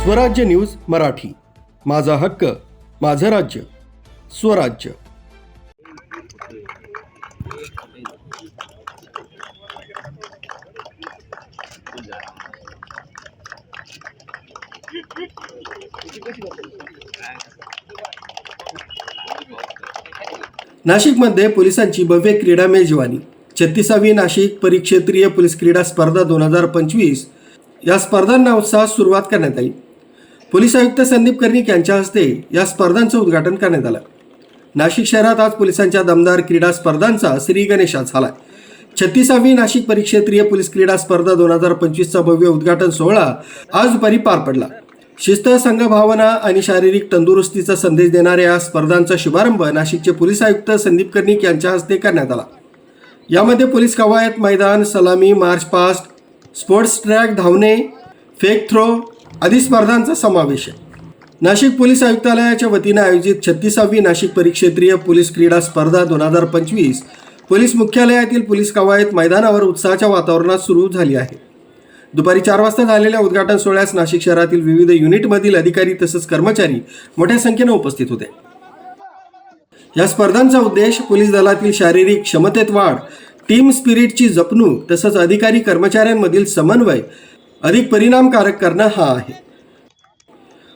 स्वराज्य न्यूज मराठी, माझा हक्क माझं राज्य स्वराज्य। नाशिकमध्ये पोलिसांची भव्य क्रीडा मेजवानी। 36वी नाशिक परिक्षेत्रीय पोलीस क्रीडा स्पर्धा 2025 या स्पर्धांना उत्साहात सुरुवात करण्यात आली। पोलीस आयुक्त संदीप कर्णिक यांच्या हस्ते या स्पर्धांचं उद्घाटन करण्यात आलं। नाशिक शहरात आज पोलिसांच्या दमदार क्रीडा स्पर्धांचा श्री गणेशात झाला। 36वी नाशिक परिक्षेत्रीय पोलीस क्रीडा स्पर्धा 2025चा भव्य उद्घाटन सोहळा आज दुपारी पार पडला। शिस्त, संघभावना आणि शारीरिक तंदुरुस्तीचा संदेश देणाऱ्या या स्पर्धांचा शुभारंभ नाशिकचे पोलीस आयुक्त संदीप कर्णिक यांच्या हस्ते करण्यात आला। यामध्ये पोलीस कवायत मैदान, सलामी, मार्च पास्ट, स्पोर्ट्स ट्रॅक, धावणे, फेक थ्रो आदी स्पर्धांचा समावेश आहे। नाशिक पोलीस आयुक्तालयाच्या वतीने आयोजित 36वी नाशिक परिक्षेत्रीय पोलीस क्रीडा स्पर्धा 2025 पोलीस मुख्यालयातील पोलीस कवायत मैदानावर उत्साहाच्या वातावरणात सुरू झाली आहे। दुपारी 4 वाजता झालेल्या उद्घाटन सोहळ्यास नाशिक शहरातील विविध युनिटमधील अधिकारी तसेच कर्मचारी मोठ्या संख्येने उपस्थित होते। या स्पर्धांचा उद्देश पोलीस दलातील शारीरिक क्षमतेत वाढ, टीम स्पिरिटची जपणूक तसंच अधिकारी कर्मचाऱ्यांमधील समन्वय अधिक परिणामकारक करणं हा आहे।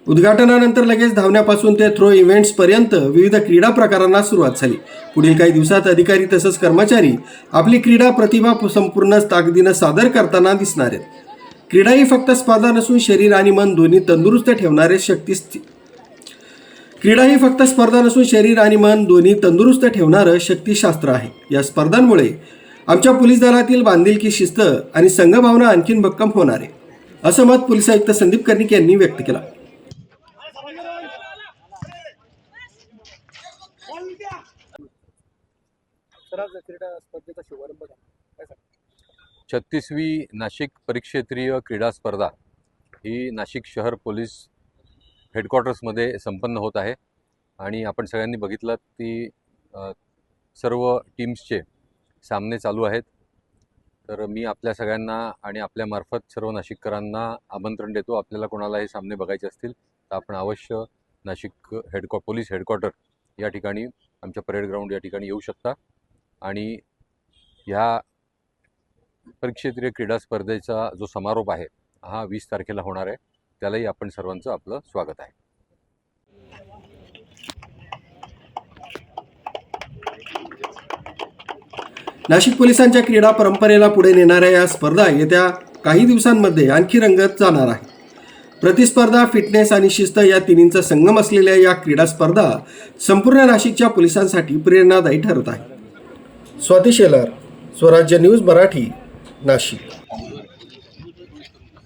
उद्घाटनानंतर लगेच धावण्यापासून ते थ्रो इव्हेंट्स पर्यंत विविध क्रीडा प्रकारांना सुरुवात झाली। पुढील काही दिवसात अधिकारी तसंच कर्मचारी आपली क्रीडा प्रतिभा संपूर्ण ताकदीनं सादर करताना दिसणार आहेत। क्रीडा ही फक्त स्पर्धा नसून शरीर आणि मन दोन्ही तंदुरुस्त ठेवणारं शक्तिशास्त्र आहे। या स्पर्धांमुळे आमच्या पोलीस दलातील बांधिलकी, शिस्त आणि संघभावना आणखीन भक्कम होणार आहे, असं मत पोलीस आयुक्त संदीप कर्णिक यांनी व्यक्त केलं। 36वी नाशिक परिक्षेत्रीय क्रीडा स्पर्धा ही नाशिक शहर पोलीस हेडक्वार्टर्समध्ये संपन्न होत आहे आणि आपण सगळ्यांनी बघितलं की सर्व टीम्सचे सामने चालू आहेत। तर मी आपल्या सगळ्यांना आणि आपल्यामार्फत सर्व नाशिककरांना आमंत्रण देतो, आपल्याला कोणाला हे सामने बघायचे असतील तर आपण अवश्य नाशिक पोलीस हेडक्वार्टर या ठिकाणी आमच्या परेड ग्राउंड या ठिकाणी येऊ शकता आणि ह्या परिक्षेत्रीय क्रीडा स्पर्धेचा जो समारोप आहे हा 20 तारखेला होणार आहे, त्यालाही आपण सर्वांचं आपलं स्वागत आहे। नाशिक पोलिसांच्या क्रीडा परंपरेला पुढे नेणाऱ्या या स्पर्धा येत्या काही दिवसांमध्ये आणखी रंगत जाणार आहे। प्रतिस्पर्धा, फिटनेस आणि शिस्त या तिन्हींचा संगम असलेल्या या क्रीडा स्पर्धा संपूर्ण नाशिकच्या पोलिसांसाठी प्रेरणादायी ठरत आहे। स्वाती शेलार, स्वराज्य न्यूज मराठी, नाशिक।